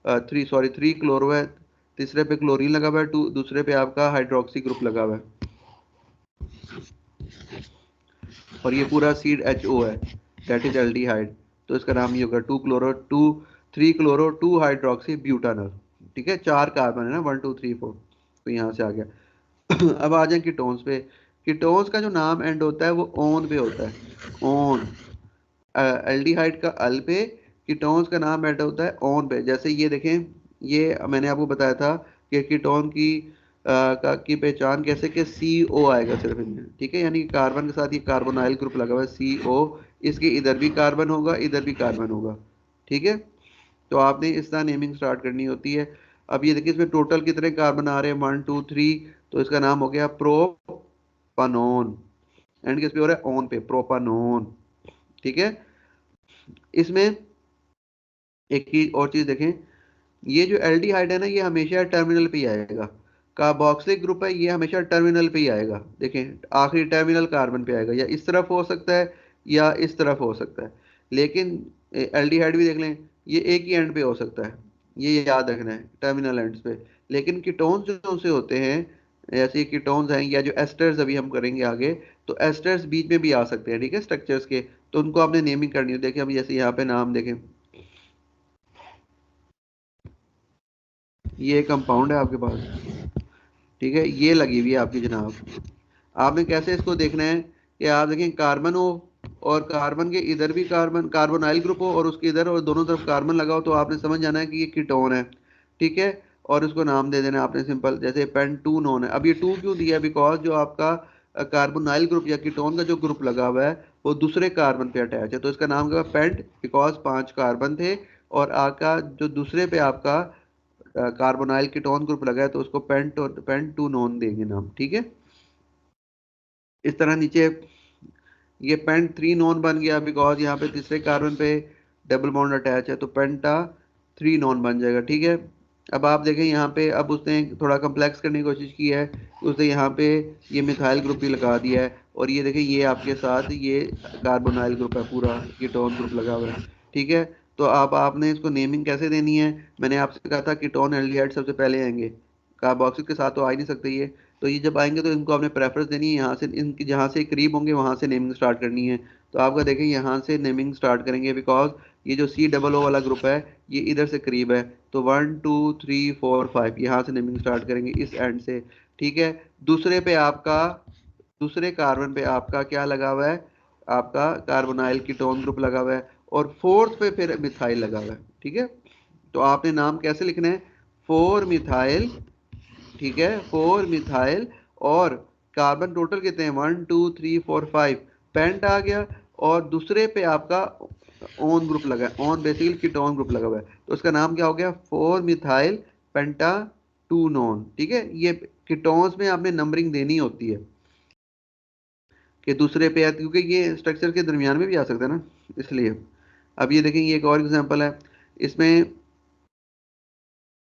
S1: 3 क्लोरो है, तीसरे पे क्लोरीन लगा हुआ है, दूसरे पे आपका हाइड्रोक्सी ग्रुप लगा हुआ है, और ये पूरा CHO है, दैट इज एल्डिहाइड। तो इसका नाम ये होगा 2 क्लोरो 2 3 क्लोरो 2 हाइड्रोक्सी ब्यूटानल, ठीक है। 4 कार्बन है ना, 1 2 3 4, तो यहाँ से आ गया। अब आ जाए कीटोन्स पे। कीटोन्स का जो नाम एंड होता है वो ओन पे होता है, ओन। एल्डिहाइड का अल पे, कीटोन्स का नाम एंड होता है ओन पे। जैसे ये देखें, ये मैंने आपको बताया था कि कीटोन की पहचान कैसे, कि CO आएगा सिर्फ इनमें, ठीक है। यानी कि कार्बन के साथ ये कार्बोनाइल ग्रुप लगा हुआ है CO, इसके इधर भी कार्बन होगा इधर भी कार्बन होगा, ठीक है। तो आपने इस तरह नेमिंग स्टार्ट करनी होती है। अब ये देखिए इसमें टोटल कितने कार्बन आ रहे हैं, 1 2 3, तो इसका नाम हो गया प्रोपानोन। एंड किस पे हो रहा है, ऑन पे, प्रोपानोन, ठीक है। इसमें एक ही और चीज देखें, ये जो एल्डिहाइड है ना ये हमेशा टर्मिनल पे ही आएगा। कार्बोक्सिलिक ग्रुप है ये हमेशा टर्मिनल पे ही आएगा, देखें आखिरी टर्मिनल कार्बन पे आएगा, या इस तरफ हो सकता है या इस तरफ हो सकता है। लेकिन एल्डिहाइड भी देख लें, ये एक ही एंड पे हो सकता है, ये याद रखना है, टर्मिनल एंड्स पे। लेकिन कीटोन्स जो से होते हैं, ऐसे कीटोन्स हैं या जो एस्टर्स अभी हम करेंगे आगे, तो एस्टर्स बीच में भी आ सकते हैं, ठीक है, स्ट्रक्चर्स के। तो उनको आपने नेमिंग करनी है। देखिए हम जैसे यहाँ पे नाम देखें, ये कंपाउंड है आपके पास, ठीक है, ये लगी हुई है आपकी जनाब। आपने कैसे इसको देखना है कि आप देखें कार्बन हो और कार्बन के इधर भी कार्बन कार्बोनाइल ग्रुप हो और उसके इधर और दोनों तरफ कार्बन लगा हो, तो आपने समझ जाना है कि ये कीटोन है, ठीक है। और उसको नाम दे देना है आपने सिंपल, जैसे पेंटूनोन है। अब ये 2 क्यों दिया, बिकॉज जो आपका कार्बोनाइल ग्रुप या कीटोन का जो ग्रुप लगा हुआ है वो दूसरे कार्बन पे अटैच है, तो इसका नाम क्या पेंट, बिकॉज 5 कार्बन थे। और आपका जो दूसरे पे आपका कार्बोनाइल कीटोन ग्रुप लगा है तो उसको पेंटूनोन देंगे नाम, ठीक है। इस तरह नीचे ये पेंट 3 नॉन बन गया, बिकॉज यहाँ पे तीसरे कार्बन पे डबल बॉन्ड अटैच है, तो पेंटा 3 नॉन बन जाएगा, ठीक है। अब आप देखें यहाँ पे, अब उसने थोड़ा कम्प्लेक्स करने की कोशिश की है, उसने यहाँ पे ये मिथाइल ग्रुप भी लगा दिया है, और ये देखें ये आपके साथ ये कार्बोनाइल ग्रुप है, पूरा कीटोन ग्रुप लगा हुआ है। ठीक है, तो अब आपने इसको नेमिंग कैसे देनी है? मैंने आपसे कहा था कीटोन एल्डिहाइड सबसे पहले आएंगे, कार्बोक्सिल के साथ तो आ ही नहीं सकते ये। तो ये जब आएंगे तो इनको आपने प्रेफरेंस देनी है, यहाँ से इनकी जहाँ से करीब होंगे वहाँ से नेमिंग स्टार्ट करनी है। तो आपका देखें यहाँ से नेमिंग स्टार्ट करेंगे, बिकॉज ये जो C00 वाला ग्रुप है ये इधर से करीब है, तो 1 2 3 4 5 यहाँ से नेमिंग स्टार्ट करेंगे इस एंड से। ठीक है, दूसरे पे आपका, दूसरे कार्बन पे आपका क्या लगा हुआ है? आपका कार्बोनाइल कीटोन ग्रुप लगा हुआ है, और फोर्थ पे फिर मिथाइल लगा हुआ है। ठीक है, तो आपने नाम कैसे लिखना है? 4 मिथाइल। ठीक है, 4 मिथाइल, और कार्बन टोटल कितने हैं? 1 2 3 4 5, पेंट आ गया, और दूसरे पे आपका ओन ग्रुप लगा है, ओन बेसिकली कीटोन ग्रुप लगा हुआ है, तो उसका नाम क्या हो गया? 4 मिथाइल पेंटा 2 नॉन। ठीक है, ये कीटोन्स में आपने नंबरिंग देनी होती है कि दूसरे पे, क्योंकि ये स्ट्रक्चर के दरमियान में भी आ सकता है ना, इसलिए। अब ये देखें, ये एक और एग्जांपल है, इसमें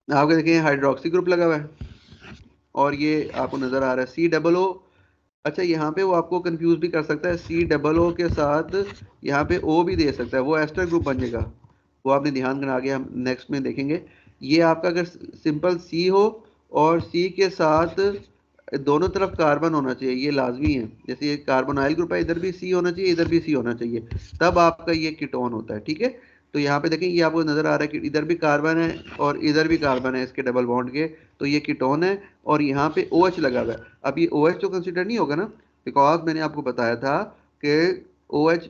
S1: आपके देखें हाइड्रोक्सी ग्रुप लगा हुआ है, और ये आपको नजर आ रहा है C00। अच्छा, यहाँ पे वो आपको कंफ्यूज भी कर सकता है, C00 के साथ यहाँ पे O भी दे सकता है, वो एस्टर ग्रुप बन जाएगा। वो आपने ध्यान करना, आगे हम नेक्स्ट में देखेंगे। ये आपका अगर सिंपल C हो, और C के साथ दोनों तरफ कार्बन होना चाहिए, ये लाजमी है। जैसे ये कार्बोनाइल ग्रुप है, इधर भी C होना चाहिए, इधर भी C होना चाहिए, तब आपका ये कीटोन होता है। ठीक है, तो यहाँ पे देखें, ये आपको नजर आ रहा है कि इधर भी कार्बन है और इधर भी कार्बन है इसके डबल बॉन्ड के, तो ये कीटोन है, और यहाँ पे OH लगा हुआ है। अब ये OH तो कंसिडर नहीं होगा ना, बिकॉज मैंने आपको बताया था कि OH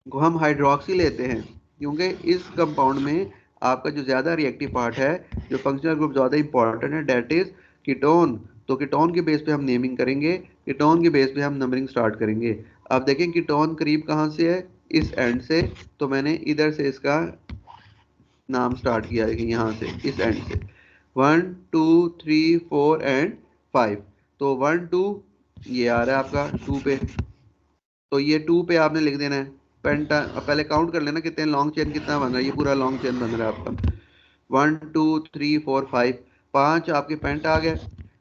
S1: को हम हाइड्रोक्सी लेते हैं, क्योंकि इस कंपाउंड में आपका जो ज़्यादा रिएक्टिव पार्ट है, जो फंक्शनल ग्रुप ज़्यादा इंपॉर्टेंट है, डेट इज कीटोन। तो कीटोन के बेस पे हम नेमिंग करेंगे, कीटोन के बेस पे हम नंबरिंग स्टार्ट करेंगे। अब देखें कीटोन करीब कहाँ से है? इस एंड से, तो मैंने इधर से इसका नाम स्टार्ट किया है कि यहाँ से इस एंड से 1 2 3 4 एंड 5। तो 1 2 ये आ रहा है आपका 2 पे, तो ये 2 पे आपने लिख देना है पेंटा। अब पहले काउंट कर लेना कितने लॉन्ग चेन कितना बन रहा है, ये पूरा लॉन्ग चेन बन रहा है आपका 1 2 3 4 5, 5 आपके पेंटा आ गए,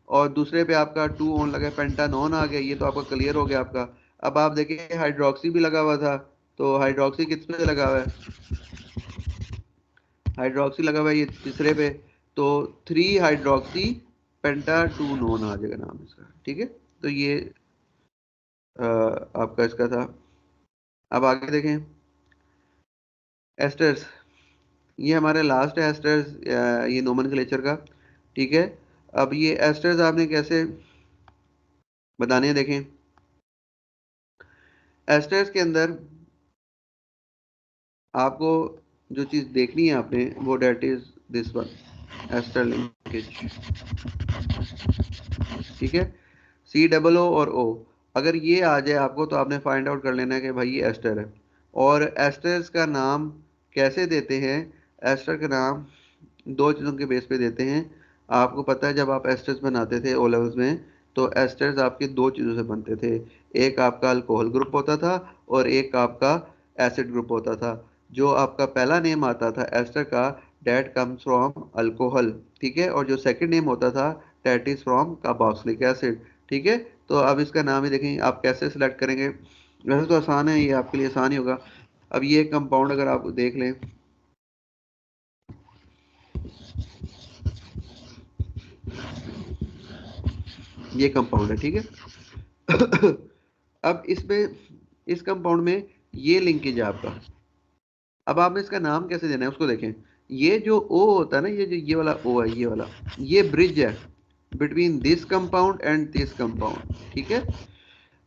S1: और दूसरे पे आपका 2 ऑन लगा, पेंटा नॉन आ गया, ये तो आपका क्लियर हो गया आपका। अब आप देखिए हाइड्रोक्सी भी लगा हुआ था, तो हाइड्रोक्सी किस पे लगा हुआ है? हाइड्रोक्सी लगा हुआ है ये तीसरे पे, तो 3 हाइड्रोक्सी पेंटा 2 नॉन आ जाएगा नाम इसका। ठीक है, तो ये आपका इसका था। अब आगे देखें एस्टर्स, ये हमारे लास्ट है एस्टर्स, ये नोमेनक्लेचर का। ठीक है, अब ये एस्टर्स आपने कैसे बताने हैं, देखें एस्टर्स के अंदर आपको जो चीज़ देखनी है आपने, वो that is this one, ester linkage. ठीक है, C00 और O, अगर ये आ जाए आपको तो आपने फाइंड आउट कर लेना है कि भाई ये एस्टर है। और एस्टर्स का नाम कैसे देते हैं? एस्टर का नाम दो चीज़ों के बेस पे देते हैं। आपको पता है जब आप एस्टर्स बनाते थे O लेवल्स में, तो एस्टर्स आपके दो चीज़ों से बनते थे, एक आपका अल्कोहल ग्रुप होता था, और एक आपका एसिड ग्रुप होता था। जो आपका पहला नेम आता था एस्टर का, डेट कम्स फ्रॉम अल्कोहल। ठीक है, और जो सेकंड नेम होता था that is from carboxylic acid. ठीक है, तो अब इसका नाम ही देखें आप कैसे सिलेक्ट करेंगे। वैसे तो आसान है, ये आपके लिए आसान ही होगा। अब ये कंपाउंड अगर आप देख लें, ये कंपाउंड है। ठीक है अब इसमें, इस कंपाउंड में ये लिंकेज है आपका। अब आपने इसका नाम कैसे देना है उसको देखें। ये जो O होता है ना, ये वाला O है, ये वाला, ये ब्रिज है between this compound and this compound. ठीक है,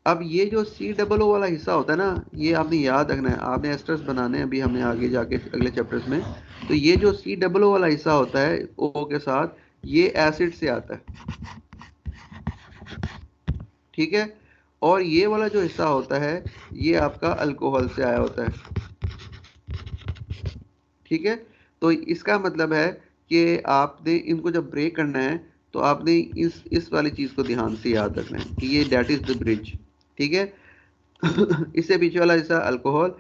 S1: अब ये जो C00 वाला हिस्सा होता है ना, ये आपने याद रखना है, आपने एस्टर्स बनाने हैं अभी हमने आगे जाके अगले चैप्टर्स में। तो ये जो C00 वाला हिस्सा होता है O के साथ, ये एसिड से आता है। ठीक है, और ये वाला जो हिस्सा होता है, ये आपका अल्कोहल से आया होता है। ठीक है, तो इसका मतलब है कि आपने इनको जब ब्रेक करना है, तो आपने इस वाली चीज़ को ध्यान से याद रखना है कि ये डेट इज द ब्रिज। ठीक है इससे पीछे वाला हिस्सा अल्कोहल,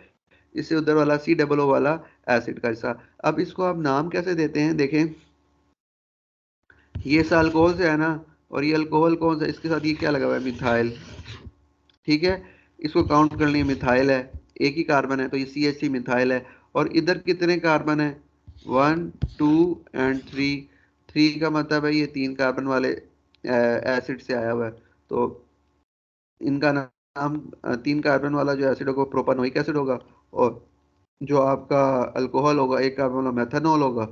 S1: इससे उधर वाला C00 वाला एसिड का हिस्सा। अब इसको आप नाम कैसे देते हैं, देखें ये सा अल्कोहल से है ना, और ये अल्कोहल कौन सा, इसके साथ ये क्या लगा हुआ है, मिथाइल। ठीक है, इसको काउंट कर लिए, मिथाइल है, एक ही कार्बन है तो ये CH3 मिथाइल है। और इधर कितने कार्बन है, 1 2 एंड 3। 3 का मतलब है ये 3 कार्बन वाले एसिड से आया हुआ है। तो इनका नाम 3 कार्बन वाला जो एसिड होगा प्रोपानोइक एसिड होगा। और जो आपका अल्कोहल होगा, एक कार्बन वाला मेथनॉल होगा।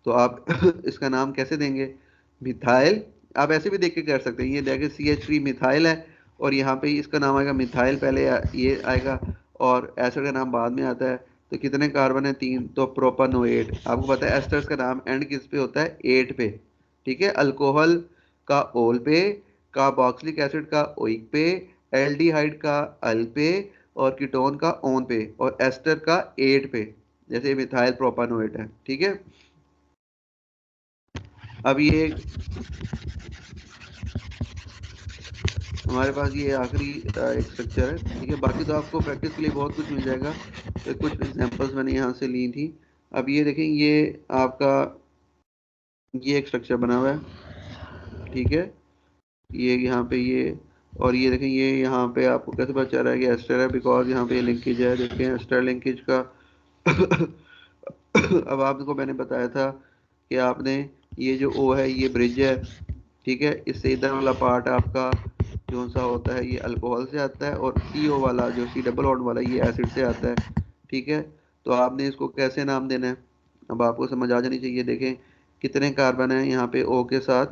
S1: तो आप इसका नाम कैसे देंगे, मिथाइल। आप ऐसे भी देख के कर सकते हैं, ये देखिए CH3 मिथाइल है, और यहाँ पे इसका नाम आएगा मिथाइल, पहले ये आएगा, और एसिड का नाम बाद में आता है। तो कितने कार्बन है, 3, तो प्रोपानोएट। आपको पता है एस्टर्स का नाम एंड किस पे होता है, 8 पे। ठीक है, अल्कोहल का ओल पे, कार्बोक्सिलिक एसिड का ओइक पे, एल्डिहाइड का अल पे, और कीटोन का ओन पे, और एस्टर का 8 पे। जैसे मिथाइल प्रोपानोएट है। ठीक है, अब ये हमारे पास ये आखिरी एक स्ट्रक्चर है। ठीक है, बाकी तो आपको प्रैक्टिस के लिए बहुत कुछ मिल जाएगा। तो कुछ एग्जांपल्स मैंने यहाँ से ली थी। अब ये देखें, ये आपका ये एक स्ट्रक्चर बना हुआ है। ठीक है, ये यहाँ पे ये, और ये देखें, ये यहाँ पे आपको कैसे पता चल रहा है कि एस्टर है, बिकॉज यहाँ पे लिंकेज है, देखें एस्टर लिंकेज का। अब आपको मैंने बताया था कि आपने ये जो ओ है ये ब्रिज है। ठीक है, इससे इधर वाला पार्ट आपका जो सा होता है ये अल्कोहल से आता है, और CO वाला जो C डबल बॉन्ड वाला ये एसिड से आता है। ठीक है, तो आपने इसको कैसे नाम देना है, अब आपको समझ आ जानी चाहिए। देखें कितने कार्बन है यहाँ पे O के साथ,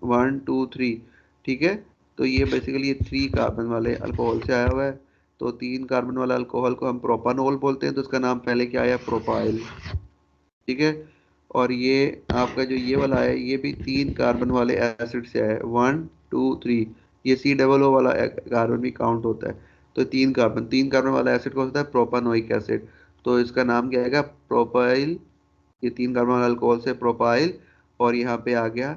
S1: 1 2 3। ठीक है, तो ये बेसिकली 3 कार्बन वाले अल्कोहल से आया हुआ है। तो 3 कार्बन वाला अल्कोहल को हम प्रोपानोल बोलते हैं, तो इसका नाम पहले क्या आया, प्रोपाइल। ठीक है, और ये आपका जो ये वाला है ये भी 3 कार्बन वाले एसिड से है, 1 2 3। ये C डबल O वाला कार्बन भी काउंट होता है। तो 3 कार्बन वाला एसिड कौन होता है, प्रोपानोइक एसिड। तो इसका नाम क्या आएगा, प्रोपाइल। ये 3 कार्बन वाला अल्कोहल से प्रोपाइल, और यहाँ पे आ गया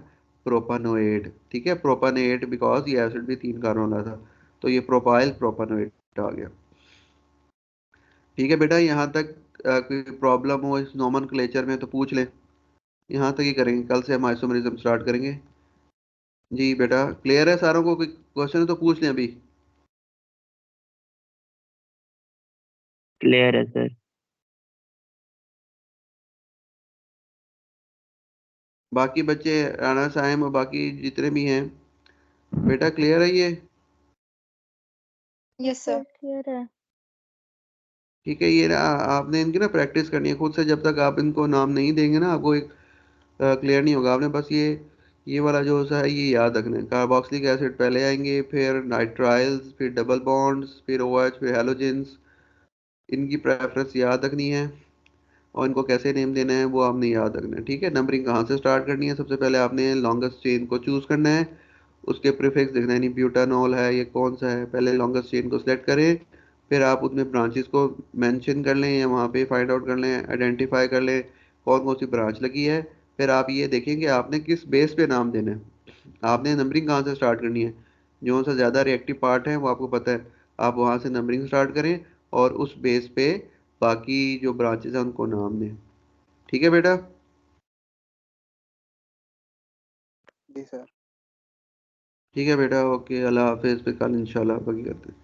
S1: प्रोपानोएट। ठीक है, प्रोपानोएट बिकॉज ये एसिड भी 3 कार्बन वाला था। तो ये प्रोपाइल प्रोपानोएट आ गया। ठीक है बेटा, यहाँ तक कोई प्रॉब्लम हो इस नोमेनक्लेचर में तो पूछ ले। यहाँ तक ही करेंगे, कल से हम आइसोमरिज्म स्टार्ट करेंगे। जी बेटा, क्लियर है सारों को, कोई क्वेश्चन है तो पूछ लें अभी।
S2: क्लियर है सर।
S1: बाकी बच्चे, राना साइम और बाकी जितने भी हैं, बेटा क्लियर है ये।
S3: Yes sir.
S4: क्लियर है।
S1: ठीक है, ये ना आपने इनकी ना प्रैक्टिस करनी है खुद से, जब तक आप इनको नाम नहीं देंगे ना आपको एक क्लियर नहीं होगा। आपने बस ये वाला जो सा है ये याद रखना है, कार्बोक्सिलिक एसिड पहले आएंगे, फिर नाइट्राइल्स, फिर डबल बॉन्ड्स, फिर OH, फिर हैलोजेंस। इनकी प्रेफरेंस याद रखनी है, और इनको कैसे नेम देना है वो आपने याद रखना है। ठीक है, नंबरिंग कहाँ से स्टार्ट करनी है, सबसे पहले आपने लॉन्गेस्ट चेन को चूज करना है, उसके प्रीफिक्स देखना है, नहीं ब्यूटानॉल है ये कौन सा है, पहले लॉन्गेस्ट चेन को सिलेक्ट करें। फिर आप उसमें ब्रांचेस को मेंशन कर लें, या वहाँ पे फाइंड आउट कर लें, आइडेंटिफाई कर लें कौन कौन सी ब्रांच लगी है। फिर आप ये देखेंगे आपने किस बेस पे नाम देना है। आपने नंबरिंग कहाँ से स्टार्ट करनी है, जो सा ज़्यादा रिएक्टिव पार्ट है वो आपको पता है, आप वहाँ से नंबरिंग स्टार्ट करें, और उस बेस पे बाकी जो ब्रांचेस हैं उनको नाम दें। ठीक है बेटा।
S5: जी सर।
S1: ठीक है बेटा, ओके, अल्लाह हाफिज़, फिर कल इंशाल्लाह बाकी करते हैं।